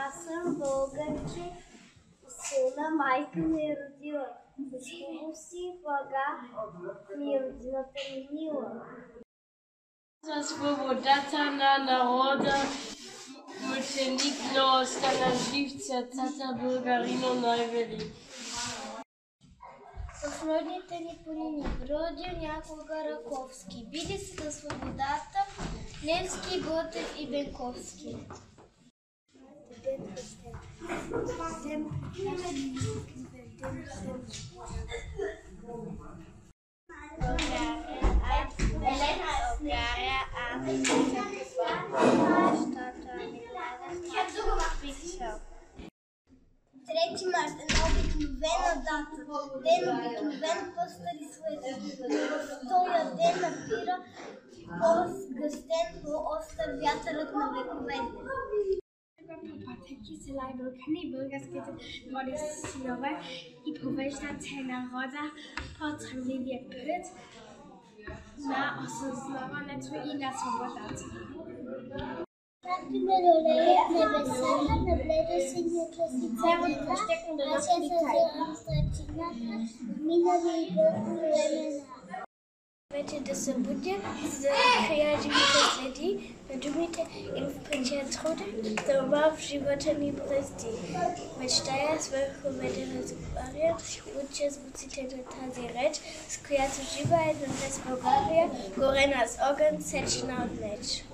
Аз съм българки, сина, майка ми е родила. С хубаво си блага ми е родината ми мила. За свободата на народа, мъченикност на живця, цата българино най-велик. В родните ни планини бродил някога Раковски. Биди се за свободата, Невски, Ботев и Бенковски. Трети март е една обикновена дата, ден обикновен по-стари света. В този ден напира по-сгъстен, по-остър вятърът на вековете. По пътеки се лай вулкани българските роди синове и провеждат те народа по тръмливия път на осъзнаването и на свободата. Както ме долеят небесата, набледо синята си планета, аз я съзирам страчината, минали и дълго времена. Вече да се будя, за да крия живите следи на думите им в пътя труден, дълба в живота ми бръзди. Мечтая с върховете разговаря, уча звуците на тази реч, с която жива е днес България, горена с огън, сечна от меч.